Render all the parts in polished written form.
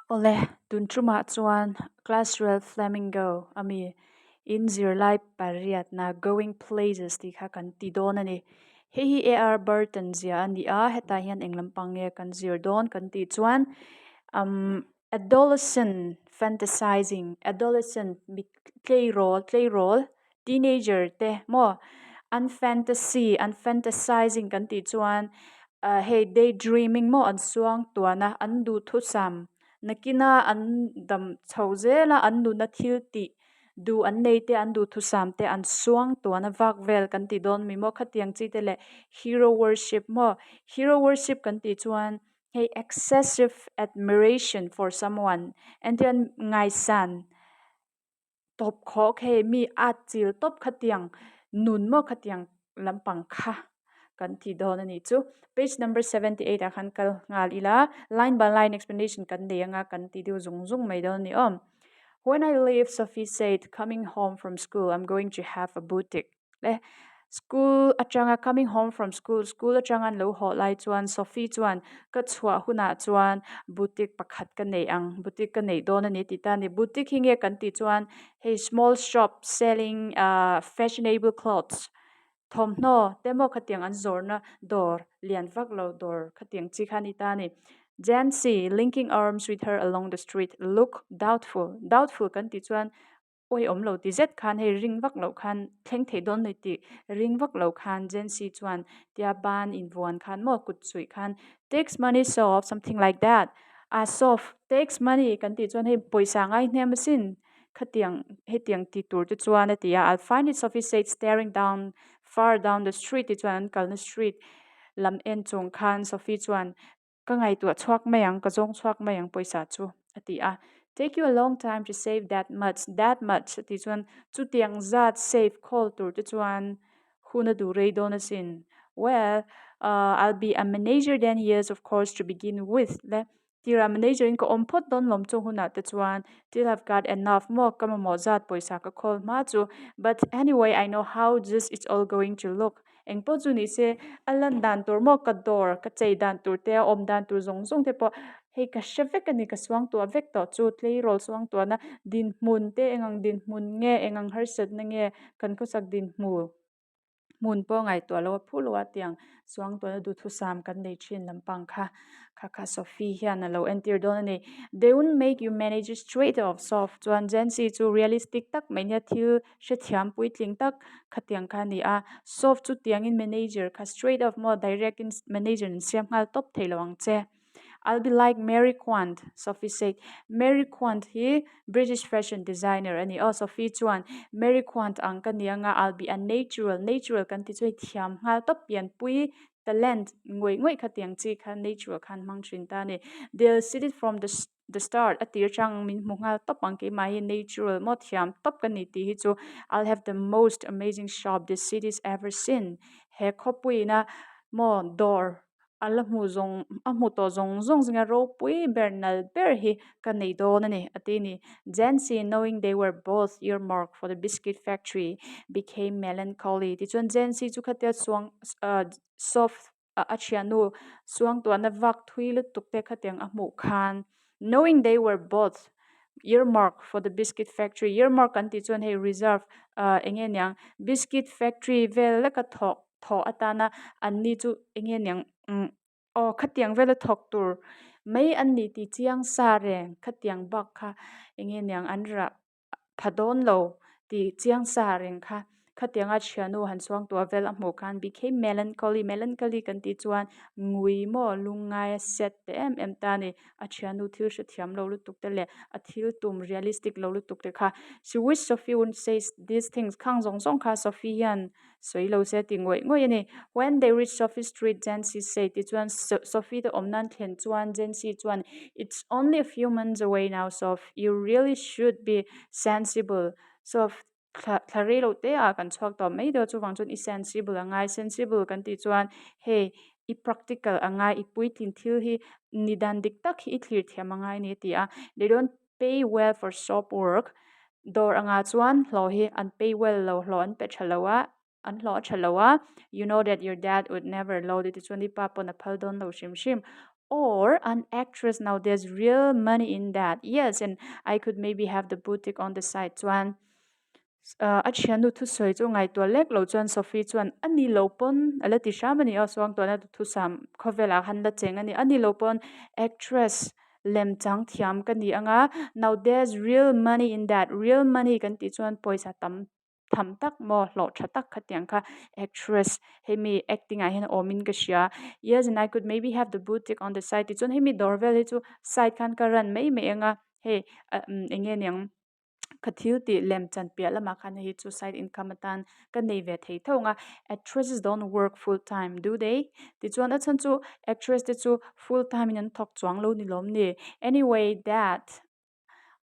Ole tun truma chuan class 12 flamingo ami in zirlai pariat na going places ti kha kan ti don ani hei AR Burton zia ani a heta hian englampang nge kan zir don kan ti chuan um adolescent adolescent mi clay role teenager te mo unfantasizing kan ti chuan hey daydreaming mo an suang tuana an du thu sam nakina an dam chhozela an nu na thil ti du an nei te an du thu sam te an suang tuana vak vel kan ti don mi mo khatiang chi te le hero worship kan ti chuan hey excessive admiration for someone and then ngai san top kho khe mi at chil top khatiang nun mo khatiang lampang kha kan thi don ani chu page number 78 a khan kal ngal ila line by line explanation kan de anga kan ti du zung zung mai don ni om. When I leave, Sophie said, coming home from school, I'm going to have a boutique. Le school atanga coming home from school atanga lo ho lai chuan Sophie chuan ka chua huna chuan boutique pakhat ka nei ang boutique ka nei don ani ti ta ni boutique hinge kan ti chuan hey small shop selling fashionable clothes thom no demo khatiang an zorna dor lian vak lo dor khatiang chi khani ta ni Jancy, linking arms with her along the street, looked doubtful. Doubtful kan ti chuan oi om lo ti zet khan he ring vak lo khan thleng thei don nei ti ring vak lo khan Jancy chuan tia ban in vuan khan mo kut chui khan takes money soft something like that. Soft takes money kan ti chuan he poisa ngai hnem sin khatiang he tiang ti tur te chuan atia I'll find it Sophie said staring down far down the street ti chuan kalna street lam en chung khan Sophie chuan ka ngai tu chuak mayang ka zong chuak mayang poisa chu atia take you a long time to save that much ti chuan chu tiang zat save call tur te chuan huna du rei dona sin well I'll be a manager then years of course to begin with le tira manager in ko ompot don lom chu huna te chuan till I've got enough more kama mo zat poisa ka call ma chu but anyway I know how this is all going to look engpo chu ni se alan dan tur mo ka dor ka chei dan tur te om dan tur zong zong te po hei ka shevek ani ka swang tu avek to chu tlei rol swang tu na din mun te engang din mun nge engang harsat na nge kan ko sak din mu mun po ngai to lo phulwa tiang swang to du thu sam kan nei thin lampang kha Sophie hian lo enter don ani they won't make you manage straight off soft chuan Jancy chu realistic tak mai nya thil she thiam pui tling tak khatiang kha ni a soft chu tiang in manager kha straight off more direct in manager in siam ngal top theilawang che I'll be like Mary Quant, Sophie said. Mary Quant he British fashion designer ani oh Sophie chuan Mary Quant ang kanianga I'll be a natural kan ti choi thiam ngal top pian pui talent ngoi khatiang chi khan natural khan mangtrin ta ni they'll see it from the start atir chang min mungal top ang ke mai natural mo thiam top kan ni ti hi chu I'll have the most amazing shop this city's ever seen he khopui na mo door ala mu zong a mu to zong zong zinga ro pui bernal ber hi kan nei don ani atini Jancy knowing they were both earmarked for the biscuit factory became melancholy ti chon Jancy chu khatia swang soft achianu swang to na vak thui lu tukte khatiang a mu khan knowing they were both earmarked for the biscuit factory earmark kan ti chon hey reserve engen yang biscuit factory vel la ka tho atana anni chu engen yang khatiang vela thok tur mai an ni ti chiang sa reng khatiang bak kha enge nyang anra phadon lo ti chiang sa reng kha khatianga thianu han swang to vel a mo khan became melancholy kan ti chuan ngui mo lungai set te em ta ni a thianu thil sha thiam lo lu tuk te le a thil tum realistic lo lu tuk te kha she wish Sophie would say these things khang zong zong kha Sophie yan soi lo se ti ngoi ani when they reached Sophie Street Jancy said it chuan Sophie the omnan thlen chuan Jancy chuan it's only a few months away now Soph you really should be sensible Soph tharelo te a kan chuak to mai do chu wang chun i sensible angai sensible kan ti chuan hey i practical angai i puitin thil hi nidan dik tak hi i thlir thiam angai ni ti a they don't pay well for shop work dor anga chuan hlo hi an pay well lo hlo an pe thalowa an hlo thalowa you know that your dad would never load it chuan i pa pon a phal don lo shim or an actress. Now there's real money in that. Yes, and I could maybe have the boutique on the side chuan a thian nu thu soi chu ngai to lek lo chuan Sophie chuan ani lo pon ala ti sha mani a sawang to na thu sam khovela han la cheng ani lo pon actress lem chang thiam ka ni anga. Now there's real money in that. Real money kan ti chuan poisa tam tham tak mo lo tha tak khatiang kha actress hemi acting a hen omin ka sia. Yes, and I could maybe have the boutique on the side ti chuan hemi doorbell hi chu side khan ka ran mai mai anga. Hey enge nyang kathil ti lem chan pia lama khan hi chu side income atan ka nei ve thei thonga. Actresses don't work full time, do they? Ti chuan a chan chu actress te chu full time in an thok chuang lo ni lom ni. Anyway, that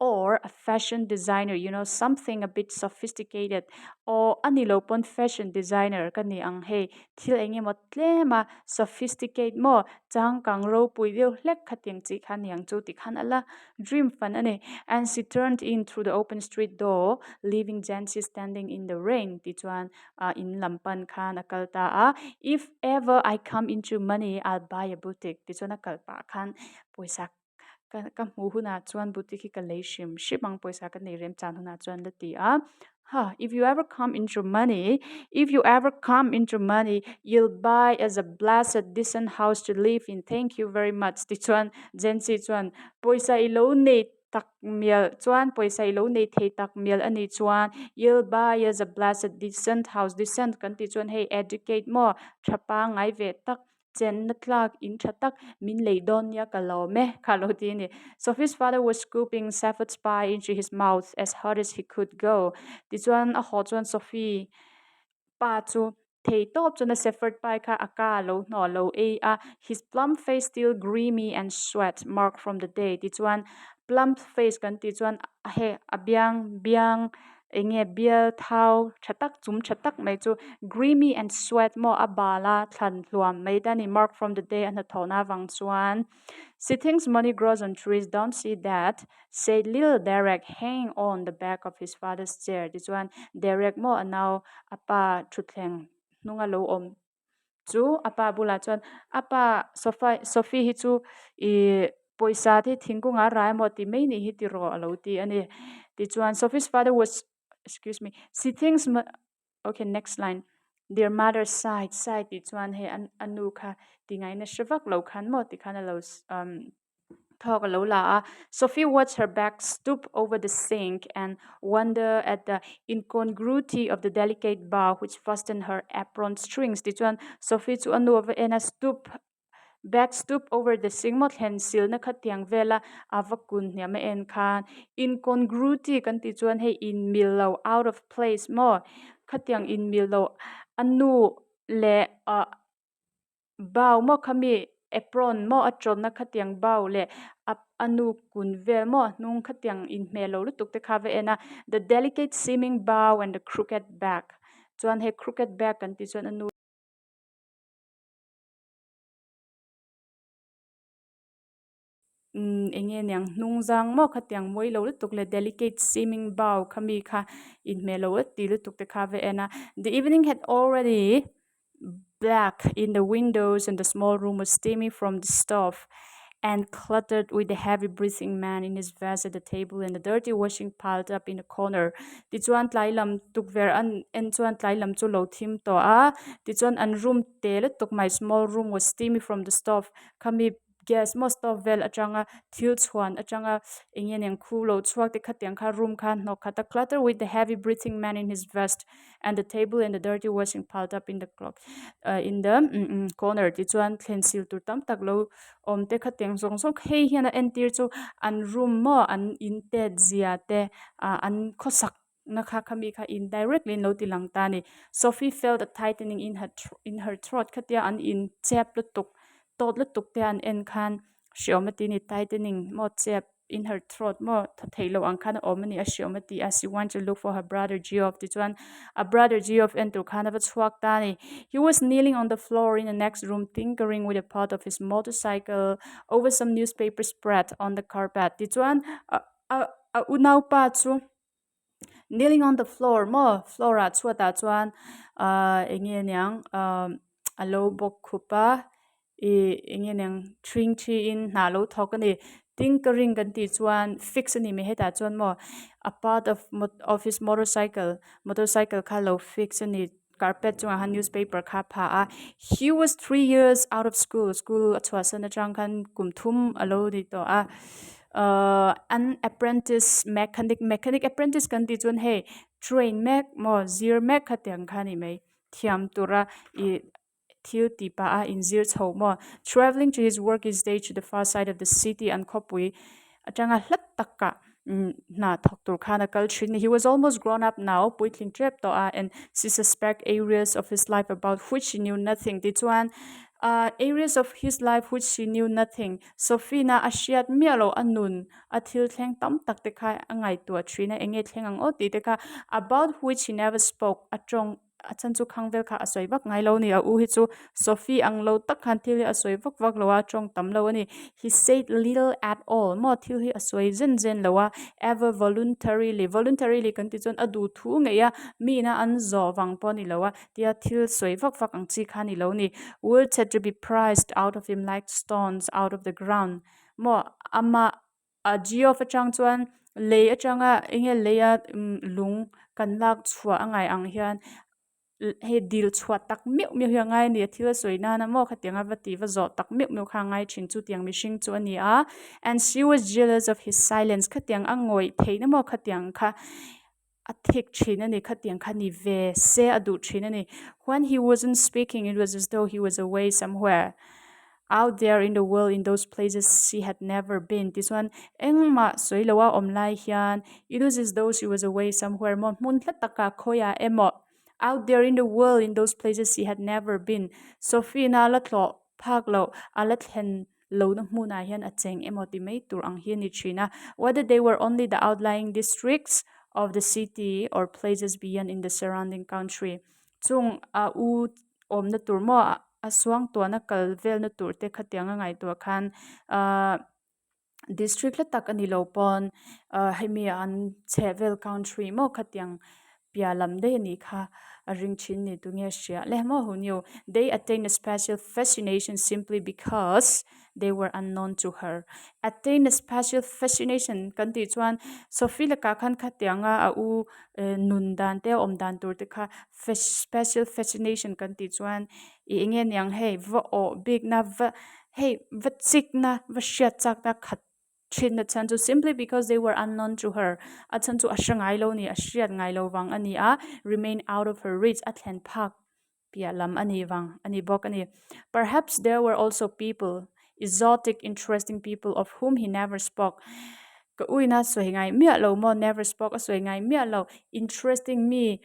or a fashion designer, something a bit sophisticated, or ani lo pon fashion designer kani ang he thil enge mo tlema sophisticate mo chang kang ro pui deu hlek khating chi khan yang chu ti khan ala dream fan ane. And she turned in through the open street door, leaving Jancy standing in the rain. Ti chuan in lampan khan akalta if ever I come into money, I'll buy a boutique. Ti chuan akalpa khan poisa ka hmu huna chuan boutique hi ka lei hrim hripang poisa ka nei rem chan huna chuan la ti if you ever come into money, you'll buy as a blessed decent house to live in. Thank you very much. Ti chuan Jency chuan poisa I lo nei tak mial chuan poisa I lo nei thei tak mial ani chuan you'll buy as a blessed decent house. Decent kan ti chuan hey educate mo thapa ngai ve tak chen na tlak in thatak min leidon ya kalome kalotini. Sophie's father was scooping shepherd's pie into his mouth as hard as he could go. This one a hot one Sophie pa chu thei top chuna shepherd pie kha aka lo no lo his plump face still grimy and sweat marked from the day. This one plump face kan ti chuan he abyang biang enge bial thau thatak chum thatak mai chu grimy and sweat mo abala thlan hluam mai dani mark from the day and the thona wang chuan. She thinks money grows on trees, don't see that, said little Derek, hanging on the back of his father's chair. This one Derek mo anaw apa thutleng nunga lo om chu apa bula chuan apa Sophie hi chu poisa thi thingkunga rai mo ti mai ni hi ti ro alo ti ani. Ti chuan Sophie's father was she thinks okay, next line. Their mother sighed ti chuan he anu kha ti ngai na shravak lo khan mo ti khan lo talk lo la. Sophie watched her back stoop over the sink and wonder at the incongruity of the delicate bow which fastened her apron strings. Ti chuan Sophie chu anu over ena stoop over the sink mo thlen sil na khatiang vela avakun nya ma en khan incongruity kan ti chuan he in milo out of place mo khatiang in milo anu le bow mo khami apron mo atron na khatiang bow le anu kun vel mo nung khatiang in melo lu tuk te kha ve ena the delicate seeming bow and the crooked back chuan he crooked back kan ti chuan anu enge nyang nungzang mo khatiang moi lo lu tuk le delicate seeming bow khami kha in melo ti lu tuk te kha ve ena. The evening had already black in the windows and the small room was steamy from the stove and cluttered with the heavy breathing man in his vest at the table and the dirty washing piled up in a corner. Ti chuan tlai lam tuk ver an en chuan tlai lam chu lo thim to ti chuan an room te le tuk my small room was steamy from the stove khami gas most of vel atanga thil chhuan atanga engin eng khu lo chuak te khatiang kha room khan no khata clutter with the heavy breathing man in his vest and the table and the dirty washing piled up in the clock in the corner. Ti chuan thlen sil tur tam tak lo om te khatiang zong zong hei hian en tir chu an room mo an in te zia te an khosak na kha khami kha indirectly no tilang ta ni. Sophie felt a tightening in her throat khatia an in chep lu tuk tot lu tuk te an en khan shiomati ni tightening mo chep in her throat mo thailo ang khan omani a shiomati as she went to look for her brother Geoff. Ti chuan a brother Geoff en tur khan ava chuak ta ni. He was kneeling on the floor in the next room tinkering with a part of his motorcycle over some newspaper spread on the carpet. Ti chuan unau pa chu kneeling on the floor mo flora chuata chuan enge nyang alo bok khupa ingin yang tring chi in na lo thok ani tinkering kan ti chuan fix ani me heta chuan mo a part of his motorcycle kha lo fix ani carpet chunga han newspaper kha pha a he was 3 years out of school achwa sana chang khan kumthum alo di to a an apprentice mechanic apprentice kan ti chuan hey train mek mo zir mek khatyang khani mai thiam tura I thil ti pa a in zir chho mo traveling to his work his day to the far side of the city and khopui atanga hlat takka na thok tur khana culture he was almost grown up now puitling trap to a and she suspect areas of his life about which she knew nothing ti chuan areas of his life which she knew nothing Sophina ashiat mialo anun athil thleng tam tak te kha angai tu trina enge thleng ang o ti te kha about which he never spoke atong achan chu khangvel kha asoi vak ngai lo ni a u hi chu Sophie ang lo tak khan thil asoi vak lo a tong tam lo ani he said little at all mo thil hi asoi zen lo a ever voluntarily kan ti chon adu thu nge ya mi na an zo wang po ni lo a tia thil soi vak ang chi kha ni lo ni words had to be prized out of him like stones out of the ground mo ama a geo fa chang chuan le atanga enge leya lung kan lak chhuwa angai ang hian he dil chhuat tak mi hi ngai ni thil soina na mo khatenga vati va zo tak mi kha ngai thin chu tiang mi hring chu ani a and she was jealous of his silence khatiang angoi theina mo khatiang kha a thik thin ani khatiang kha ni ve se adu thin ani when he wasn't speaking it was as though he was away somewhere out there in the world in those places she had never been this one engma soilawa omlai hian it was as though she was away somewhere mo mun thlataka khoya emo out there in the world in those places she had never been Sophie na la thlo phak lo ala thlen lo na hmuna hian a cheng emoti mai tur ang hian ni thina whether they were only the outlying districts of the city or places beyond in the surrounding country chung a u om na tur mo aswang to na kalvel na tur te khatianga ngai to khan district la tak ani lo pon hemi an chevel country mo khatiang pialam de ni kha a ring chin ni tu nge sia le mo hunyu they attain a special fascination simply because they were unknown to her attain a special fascination kan ti chuan Sophie la ka khan khatianga a u nun dan te om dan tur te kha special fascination kan ti chuan I nge nyang hey va o big na va hey va chik na va shat chak ta khat chin na chan chu simply because they were unknown to her a chan chu a hrangai lo ni a hriat ngai lo wang ani a remain out of her reach a thlen phak pia lam ani wang ani bok ani perhaps there were also people exotic interesting people of whom he never spoke ka uina sohingai mi lo mo never spoke a sohingai mi lo interesting mi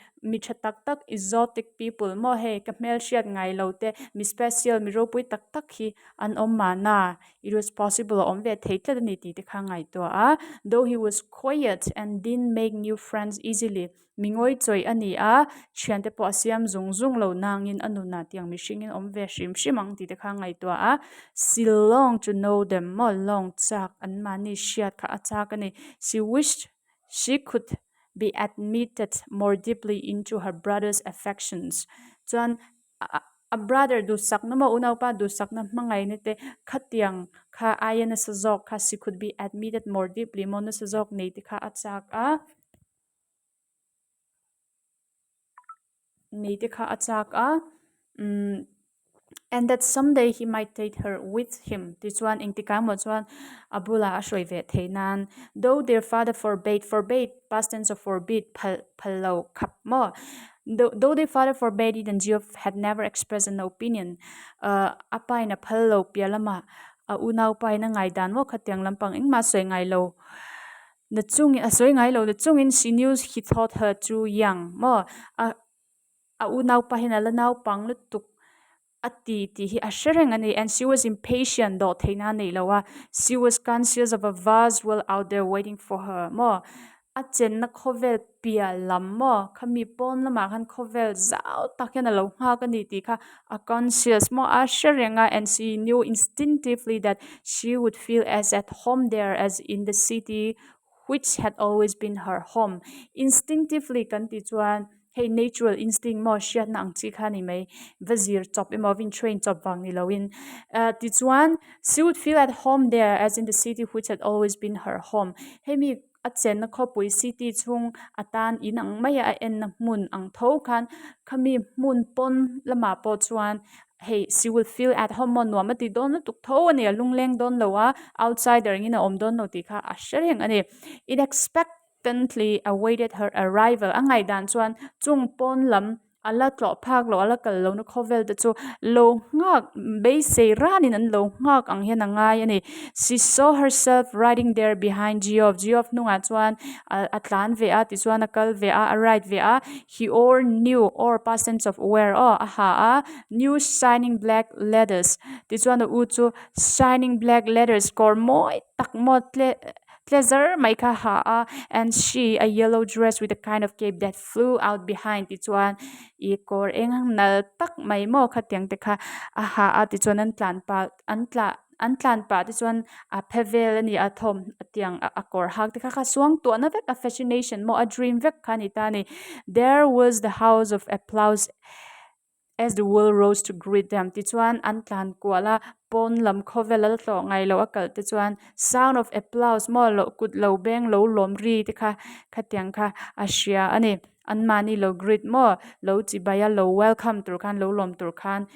thatak tak exotic people mo he ka mel shiat ngai lo te mi special mi ro pui tak tak hi an om na it was possible om ve theitla ni ti te kha ngai to a though he was quiet and didn't make new friends easily mingoi choi ani a thiante po asiam zung lo nangin anuna tiang mi hringin om ve shrimang ti te kha ngai to a still long to know them mo long chak an mani shiat kha achak ani she wished she could be admitted more deeply into her brother's affections chuan a brother du sakna mo unau pa du sakna mangai ne te khatiang kha ayana sajok kha she could be admitted more deeply mo na sajok nei te kha achak a nei te kha achak a and that someday he might take her with him ti chuan engtika mo chuan abula ashroi ve theinan though their father forbade past tense of forbid phalo khap mo though their father forbade it and Geoff had never expressed an opinion apai na phalo pialama a unau pai na ngai dan mo khatiang lampang engma soi ngai lo the chung asoi ngai lo the chung in she knew he thought her too young mo a unau pa hin ala nau pang lu tuk ati ti hi ashereng ani and she was impatient do theina nei lawa she was conscious of a vast world out there waiting for her mo a chen na khovel pia lam mo khami pon lama khan khovel zau taken alo ha ka ni ti kha a conscious mo asherenga and she knew instinctively that she would feel as at home there as in the city which had always been her home instinctively kan ti chuan hey natural instinct mo shiat na ang chi kha ni mai vazir chop emovin train chop wang ni loin ti chuan she would feel at home there as in the city which had always been her home hey mi a chen na khopui city chung atan in ang maya en na mun ang tho khan khami mun pon lama po chuan hey she will feel at home mon no mati don na tuk tho ani lungleng don lowa outsider ngina om don no ti kha a shereng ani it expectantly awaited her arrival angai dan chuan chung pon lam ala tlo phak lo ala kal lo na khovel te chu lo ngak be se ranin an lo ngak ang hian angai ani she saw herself riding there behind Geoff nunga chuan atlan ve a ti chuan akal ve a right ve a he or new or past tense of where aha a new shining black letters ti chuan u chu shining black letters kor moi tak mo pleasure mai kha ha a and she a yellow dress with a kind of cape that flew out behind ti chuan I kor eng nal tak mai mo kha tiang te kha a ha a ti chuan an tlan pa ti chuan a phevel ani a thom atiang a kor hak te kha suang to na vek a fascination mo a dream vek kha ni ta ni there was the house of applause as the world rose to greet them ti chuan an tlan kuala pon lam khovel al tlo ngai lo akal ti chuan sound of applause mo lo kut lo beng lo lom ri ti kha khatiang kha asia ani an mani lo greet mo lo chi baya lo welcome tur khan lo lom tur khan